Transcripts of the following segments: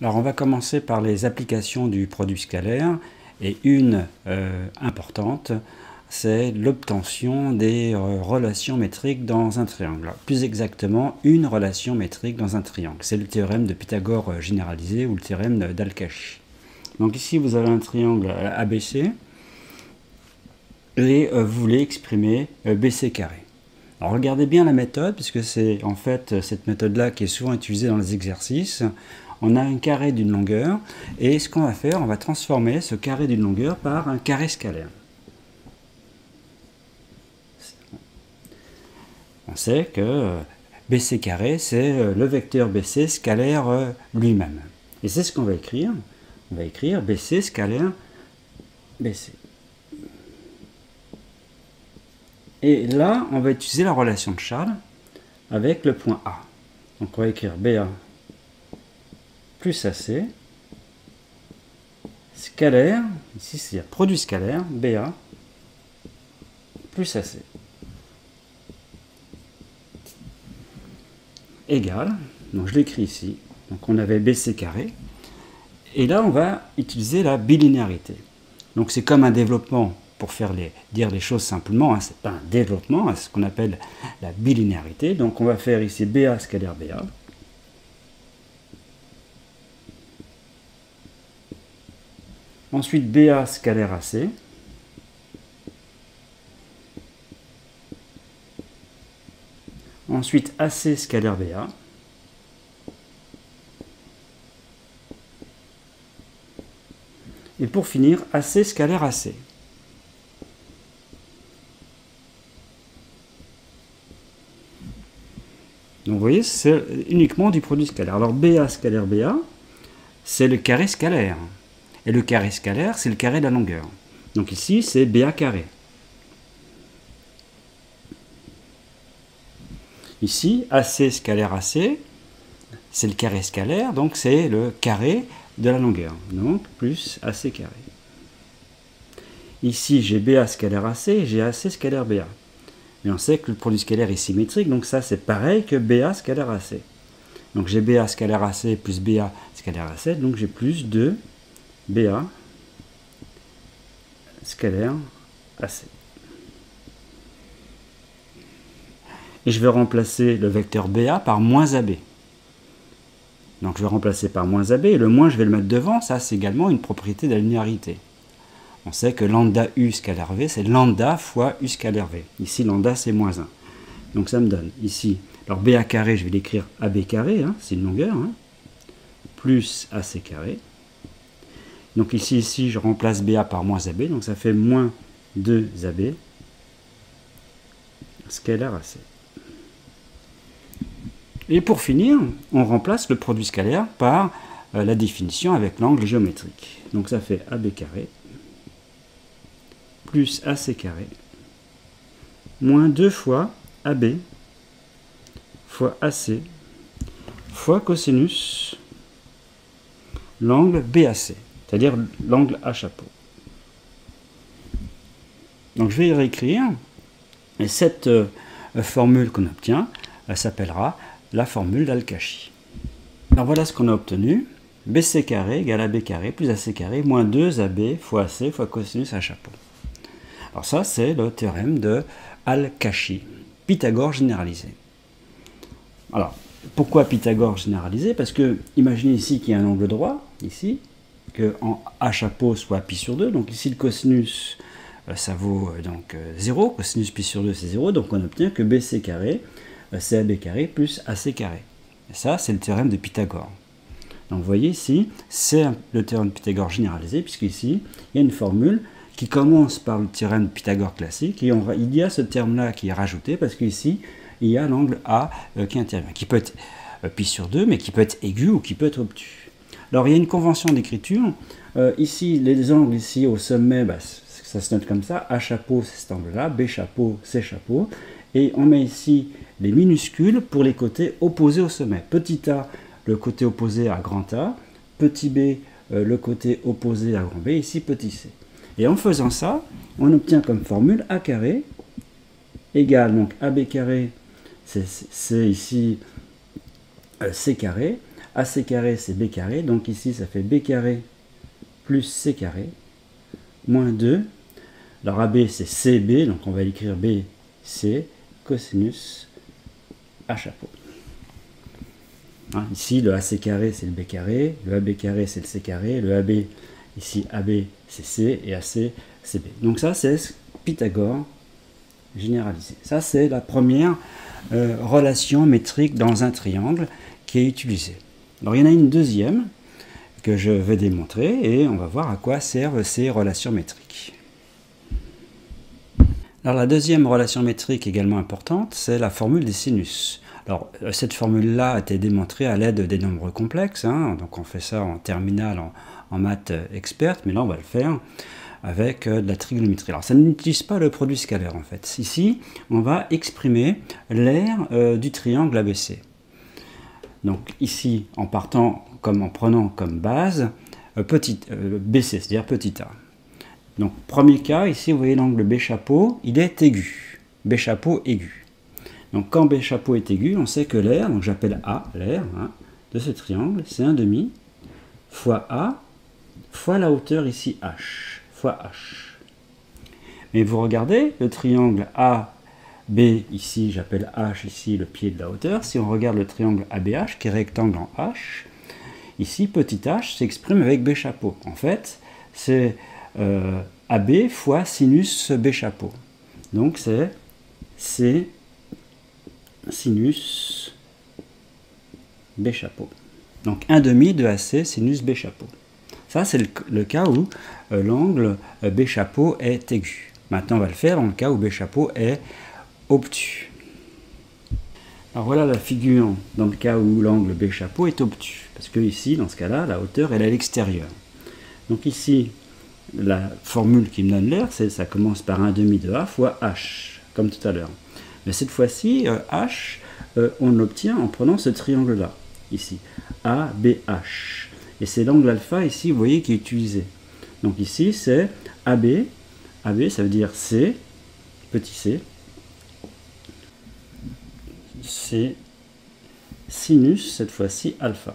Alors on va commencer par les applications du produit scalaire et une importante, c'est l'obtention des relations métriques dans un triangle. Alors, plus exactement, une relation métrique dans un triangle. C'est le théorème de Pythagore généralisé ou le théorème d'Al-Kashi. Donc ici vous avez un triangle ABC et vous voulez exprimer BC carré. Alors regardez bien la méthode, puisque c'est en fait cette méthode-là qui est souvent utilisée dans les exercices. On a un carré d'une longueur, et ce qu'on va faire, on va transformer ce carré d'une longueur par un carré scalaire. On sait que BC carré, c'est le vecteur BC scalaire lui-même. Et c'est ce qu'on va écrire. On va écrire BC scalaire BC. Et là, on va utiliser la relation de Charles avec le point A. Donc on va écrire BA plus AC, scalaire, ici c'est produit scalaire, BA plus AC, égal, donc je l'écris ici, donc on avait BC carré, et là on va utiliser la bilinéarité. Donc c'est comme un développement, pour dire les choses simplement, hein, c'est pas un développement, hein, c'est ce qu'on appelle la bilinéarité. Donc on va faire ici BA scalaire BA. Ensuite BA scalaire AC. Ensuite AC scalaire BA. Et pour finir, AC scalaire AC. Donc vous voyez, c'est uniquement du produit scalaire. Alors BA scalaire BA, c'est le carré scalaire. Et le carré scalaire, c'est le carré de la longueur. Donc ici, c'est BA carré. Ici, AC scalaire AC, c'est le carré scalaire, donc c'est le carré de la longueur. Donc, plus AC carré. Ici, j'ai BA scalaire AC et j'ai AC scalaire BA. Mais on sait que le produit scalaire est symétrique, donc ça, c'est pareil que BA scalaire AC. Donc, j'ai BA scalaire AC plus BA scalaire AC, donc j'ai plus de BA scalaire AC. Et je vais remplacer le vecteur BA par moins AB. Donc je vais remplacer par moins AB, et le moins je vais le mettre devant, ça c'est également une propriété de la linéarité. On sait que lambda U scalaire V, c'est lambda fois U scalaire V. Ici lambda c'est moins 1. Donc ça me donne ici, alors BA carré, je vais l'écrire AB carré, hein, c'est une longueur, hein, plus AC carré. Donc ici, je remplace BA par moins AB, donc ça fait moins 2AB scalaire AC. Et pour finir, on remplace le produit scalaire par la définition avec l'angle géométrique. Donc ça fait AB carré plus AC carré moins 2 fois AB fois AC fois cosinus l'angle BAC, c'est-à-dire l'angle à chapeau. Donc je vais y réécrire, et cette formule qu'on obtient, elle s'appellera la formule d'Al-Kashi. Alors voilà ce qu'on a obtenu. BC carré égale AB carré plus AC carré moins 2AB fois AC fois cosinus à chapeau. Alors ça, c'est le théorème de Al-Kashi, Pythagore généralisé. Alors, pourquoi Pythagore généralisé? Parce que, imaginez ici qu'il y a un angle droit, ici, que en A chapeau soit pi sur 2, donc ici le cosinus, ça vaut donc 0, cosinus pi sur 2 c'est 0, donc on obtient que BC carré, c'est AB carré plus AC carré. Et ça, c'est le théorème de Pythagore. Donc vous voyez ici, c'est le théorème de Pythagore généralisé, puisqu'ici, il y a une formule qui commence par le théorème de Pythagore classique, et il y a ce terme-là qui est rajouté, parce qu'ici, il y a l'angle A qui intervient, qui peut être pi sur 2, mais qui peut être aigu ou qui peut être obtus. Alors il y a une convention d'écriture, ici, les angles ici au sommet, bah, ça se note comme ça, A chapeau, c'est cet angle-là, B chapeau, C chapeau, et on met ici les minuscules pour les côtés opposés au sommet. Petit a, le côté opposé à grand A, petit b, le côté opposé à grand B, ici petit c. Et en faisant ça, on obtient comme formule A carré égale, donc AB carré, c'est ici C carré, AC carré, c'est B carré. Donc ici, ça fait B carré plus C carré, moins 2. Alors AB, c'est CB, donc on va écrire BC, cosinus A chapeau. Hein, ici, le AC carré, c'est le B carré, le AB carré, c'est le C carré, le AB, ici, AB, c'est C, et AC, c'est B. Donc ça, c'est Pythagore généralisé. Ça, c'est la première relation métrique dans un triangle qui est utilisée. Alors, il y en a une deuxième que je vais démontrer, et on va voir à quoi servent ces relations métriques. Alors, la deuxième relation métrique également importante, c'est la formule des sinus. Alors, cette formule-là a été démontrée à l'aide des nombres complexes, hein, donc on fait ça en terminale, en maths experte, mais là on va le faire avec de la trigonométrie. Alors ça n'utilise pas le produit scalaire en fait. Ici, on va exprimer l'aire du triangle ABC. Donc ici, en prenant comme base BC, c'est-à-dire petit a. Donc premier cas, ici vous voyez l'angle B chapeau, il est aigu. B chapeau aigu. Donc quand B chapeau est aigu, on sait que l'aire, donc j'appelle A, l'aire hein, de ce triangle, c'est 1/2 fois A fois la hauteur ici H, fois H. Mais vous regardez, le triangle AB, ici j'appelle H, ici le pied de la hauteur. Si on regarde le triangle ABH, qui est rectangle en H, ici petit h s'exprime avec B chapeau. En fait, c'est AB fois sinus B chapeau. Donc c'est C sinus B chapeau. Donc 1/2 de AC sinus B chapeau. Ça, c'est le cas où l'angle B chapeau est aigu. Maintenant, on va le faire dans le cas où B chapeau est obtus. Alors voilà la figure dans le cas où l'angle B chapeau est obtus. Parce que ici, dans ce cas-là, la hauteur elle est à l'extérieur. Donc ici, la formule qui me donne l'aire, ça commence par 1/2 de A fois H, comme tout à l'heure. Mais cette fois-ci, H, on l'obtient en prenant ce triangle-là, ici, ABH. Et c'est l'angle alpha ici, vous voyez, qui est utilisé. Donc ici, c'est AB. AB, ça veut dire C, petit c. C'est sinus, cette fois-ci, alpha.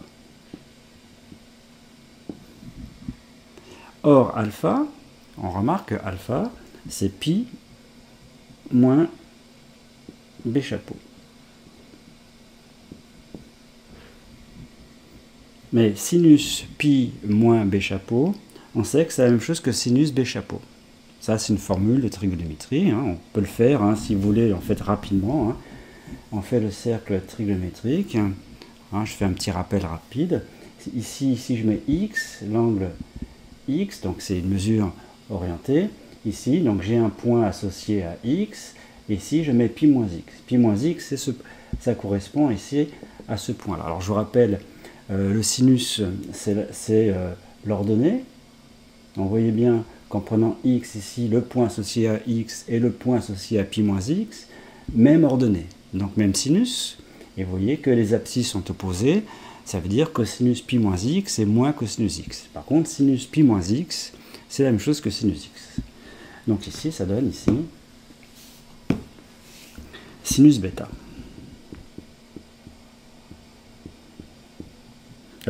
Or, alpha, on remarque que alpha, c'est pi moins B chapeau. Mais sinus pi moins B chapeau, on sait que c'est la même chose que sinus B chapeau. Ça, c'est une formule de trigonométrie. Hein. On peut le faire, hein, si vous voulez, en fait, rapidement. Hein. On fait le cercle trigonométrique. Hein. Je fais un petit rappel rapide. Ici, je mets x, l'angle x, donc c'est une mesure orientée. Ici, donc j'ai un point associé à x. Et ici, je mets pi moins x. Pi moins x, ça correspond ici à ce point-là. Alors, je vous rappelle, le sinus, c'est l'ordonnée. Donc, vous voyez bien qu'en prenant x ici, le point associé à x et le point associé à pi moins x, même ordonnée. Donc, même sinus. Et vous voyez que les abscisses sont opposées. Ça veut dire cosinus pi moins x est moins cosinus x. Par contre, sinus pi moins x, c'est la même chose que sinus x. Donc ici, ça donne ici sinus bêta.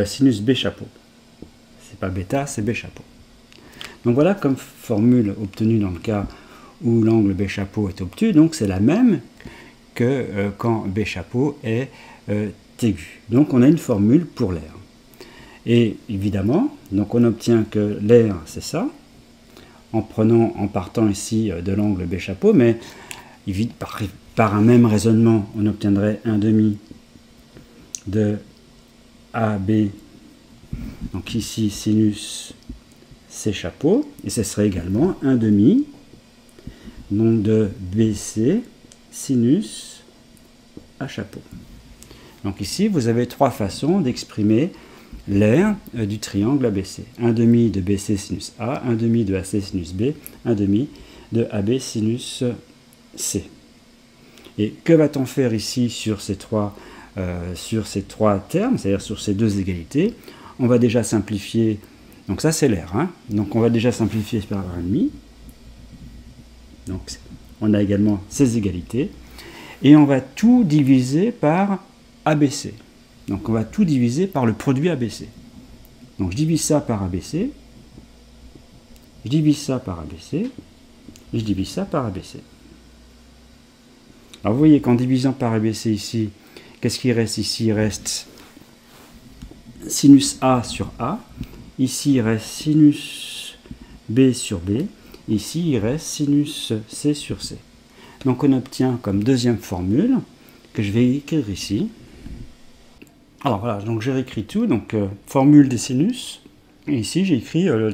Sinus B chapeau. C'est pas bêta, c'est B chapeau. Donc voilà comme formule obtenue dans le cas où l'angle B chapeau est obtus. Donc c'est la même que quand B chapeau est aigu. Donc on a une formule pour l'aire. Et évidemment, donc on obtient que l'aire c'est ça, en partant ici de l'angle B chapeau, mais par un même raisonnement, on obtiendrait 1/2 de AB, donc ici sinus C chapeau, et ce serait également 1/2 donc de BC sinus A chapeau. Donc ici, vous avez trois façons d'exprimer l'aire du triangle ABC. 1/2 de BC sinus A, 1/2 de AC sinus B, 1/2 de AB sinus C. Et que va-t-on faire ici sur ces trois termes, c'est-à-dire sur ces deux égalités? On va déjà simplifier, donc ça c'est l'aire, hein? Donc on va déjà simplifier par 1/2. Donc on a également ces égalités. Et on va tout diviser par ABC. Donc on va tout diviser par le produit ABC. Donc je divise ça par ABC, je divise ça par ABC, et je divise ça par ABC. Alors vous voyez qu'en divisant par ABC ici, qu'est-ce qui reste ici? Il reste sinus A sur A, ici il reste sinus B sur B, ici il reste sinus C sur C. Donc on obtient comme deuxième formule, que je vais écrire ici. Alors voilà, donc j'ai réécrit tout, donc formule des sinus, et ici j'ai écrit le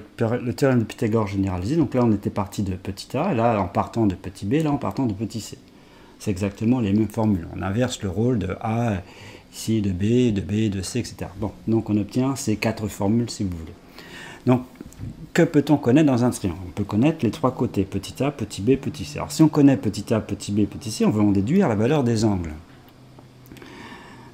théorème de Pythagore généralisé. Donc là on était parti de petit a, et là en partant de petit b, là en partant de petit c. C'est exactement les mêmes formules, on inverse le rôle de a, ici de b, de c, etc. Bon, donc on obtient ces 4 formules si vous voulez. Donc que peut-on connaître dans un triangle? On peut connaître les 3 côtés, petit a, petit b, petit c. Alors si on connaît petit a, petit b, petit c, on va en déduire la valeur des angles.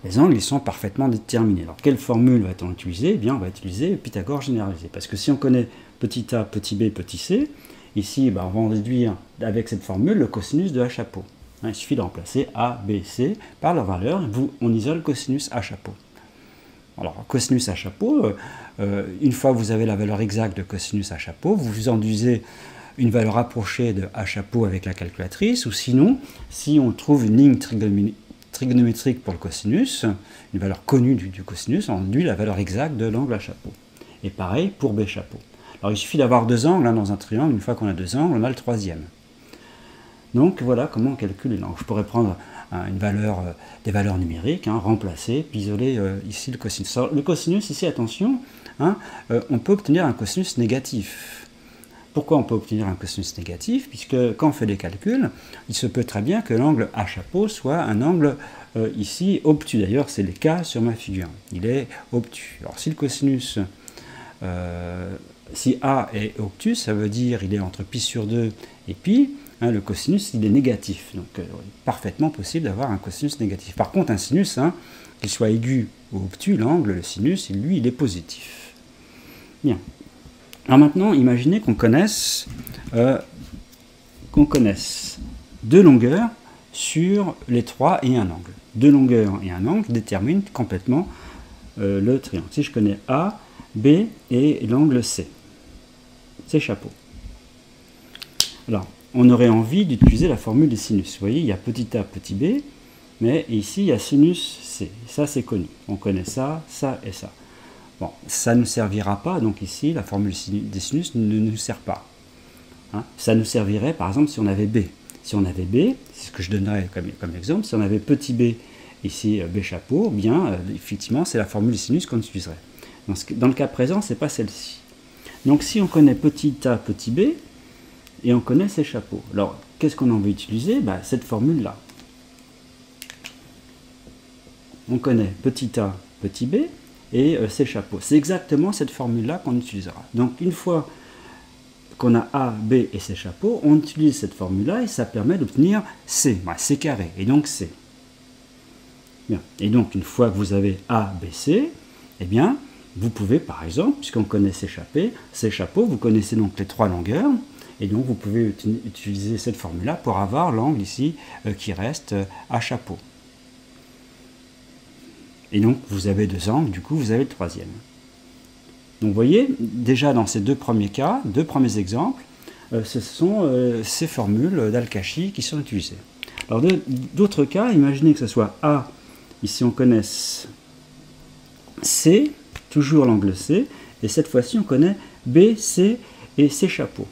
Les angles, ils sont parfaitement déterminés. Alors, quelle formule va-t-on utiliser? Eh bien, on va utiliser Pythagore généralisé. Parce que si on connaît petit a, petit b, petit c, ici, on va en déduire avec cette formule le cosinus de a chapeau. Il suffit de remplacer a, b, c par leur valeur. On isole cosinus a chapeau. Alors, cosinus a chapeau, une fois que vous avez la valeur exacte de cosinus a chapeau, vous induisez une valeur approchée de a chapeau avec la calculatrice, ou sinon, si on trouve une ligne trigonométrique pour le cosinus, une valeur connue du cosinus, on induit la valeur exacte de l'angle à chapeau. Et pareil pour B chapeau. Alors il suffit d'avoir 2 angles dans un triangle, une fois qu'on a 2 angles, on a le 3e. Donc voilà comment on calcule l'angle. Je pourrais prendre des valeurs numériques, remplacer, puis isoler ici le cosinus. Alors, le cosinus, ici, attention, on peut obtenir un cosinus négatif. Pourquoi on peut obtenir un cosinus négatif? Puisque quand on fait des calculs, il se peut très bien que l'angle A chapeau soit un angle ici obtus. D'ailleurs, c'est le cas sur ma figure. Il est obtus. Alors si le cosinus, si A est obtus, ça veut dire il est entre pi sur 2 et pi. Le cosinus, il est négatif. Donc, parfaitement possible d'avoir un cosinus négatif. Par contre, un sinus, qu'il soit aigu ou obtus, l'angle, le sinus, lui, il est positif. Bien. Alors maintenant, imaginez qu'on connaisse 2 longueurs sur les 3 et un angle. 2 longueurs et un angle déterminent complètement le triangle. Si je connais A, B et l'angle C, c'est chapeau. Alors, on aurait envie d'utiliser la formule des sinus. Vous voyez, il y a petit a, petit b, mais ici, il y a sinus C. Ça, c'est connu. On connaît ça, ça et ça. Bon, ça ne nous servira pas, donc ici, la formule des sinus ne nous sert pas. Ça nous servirait, par exemple, si on avait B. Si on avait B, c'est ce que je donnerais comme exemple, si on avait petit b, ici, B chapeau, bien, effectivement, c'est la formule des sinus qu'on utiliserait. Dans le cas présent, ce n'est pas celle-ci. Donc, si on connaît petit a, petit b, et on connaît ces chapeaux, alors, qu'est-ce qu'on en veut utiliser? Cette formule-là. On connaît petit a, petit b, et ces chapeaux. C'est exactement cette formule-là qu'on utilisera. Donc une fois qu'on a A, B et ces chapeaux, on utilise cette formule-là et ça permet d'obtenir C, C carré, et donc C. Bien. Et donc une fois que vous avez A, B, C, eh bien, vous pouvez par exemple, puisqu'on connaît ces chapeaux, vous connaissez donc les 3 longueurs, et donc vous pouvez utiliser cette formule-là pour avoir l'angle ici qui reste à chapeau. Et donc, vous avez 2 angles, du coup, vous avez le 3e. Donc, vous voyez, déjà dans ces 2 premiers cas, 2 premiers exemples, ce sont ces formules d'Al-Kashi qui sont utilisées. Alors, d'autres cas, imaginez que ce soit A, ici on connaisse C, toujours l'angle C, et cette fois-ci on connaît B, C et C chapeaux.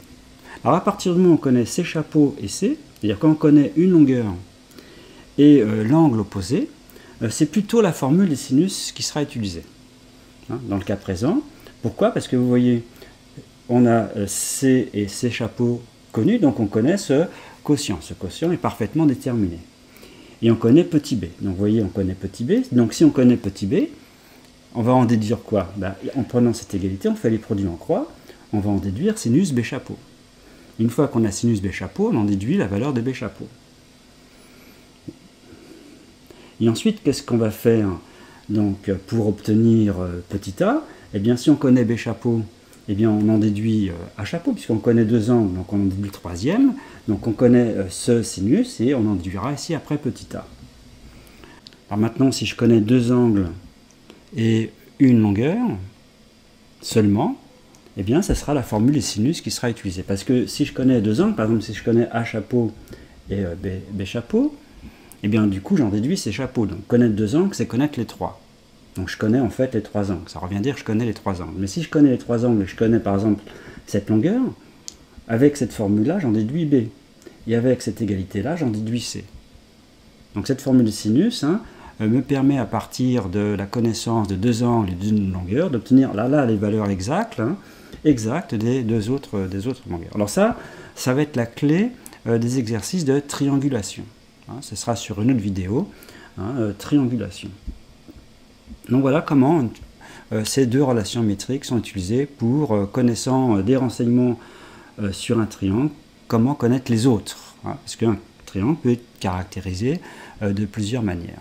Alors, à partir du moment où on connaît C chapeaux et C, c'est-à-dire quand on connaît une longueur et l'angle opposé, c'est plutôt la formule des sinus qui sera utilisée. Dans le cas présent. Pourquoi? Parce que vous voyez, on a C et C chapeaux connus, donc on connaît ce quotient. Ce quotient est parfaitement déterminé. Et on connaît petit b. Donc vous voyez, on connaît petit b. Donc si on connaît petit b, on va en déduire quoi? En prenant cette égalité, on fait les produits en croix, on va en déduire sinus b chapeau. Une fois qu'on a sinus b chapeau, on en déduit la valeur de b chapeau. Et ensuite, qu'est-ce qu'on va faire donc, pour obtenir petit a? Eh bien, si on connaît B chapeau, eh bien, on en déduit A chapeau, puisqu'on connaît 2 angles, donc on en déduit le 3e. Donc on connaît ce sinus, et on en déduira ici après petit a. Alors maintenant, si je connais 2 angles et une longueur seulement, eh bien, ça sera la formule des sinus qui sera utilisée. Parce que si je connais deux angles, par exemple, si je connais A chapeau et B chapeau, eh bien, du coup, j'en déduis ces chapeaux. Donc, connaître deux angles, c'est connaître les trois. Donc, je connais en fait les trois angles. Ça revient à dire que je connais les trois angles. Mais si je connais les trois angles et que je connais, par exemple, cette longueur, avec cette formule-là, j'en déduis B. Et avec cette égalité-là, j'en déduis C. Donc, cette formule de sinus me permet, à partir de la connaissance de deux angles et d'une longueur, d'obtenir là les valeurs exactes, des deux autres longueurs. Alors ça va être la clé des exercices de triangulation. Ce sera sur une autre vidéo, triangulation. Donc voilà comment ces deux relations métriques sont utilisées pour, connaissant des renseignements sur un triangle, comment connaître les autres. Parce qu'un triangle peut être caractérisé de plusieurs manières.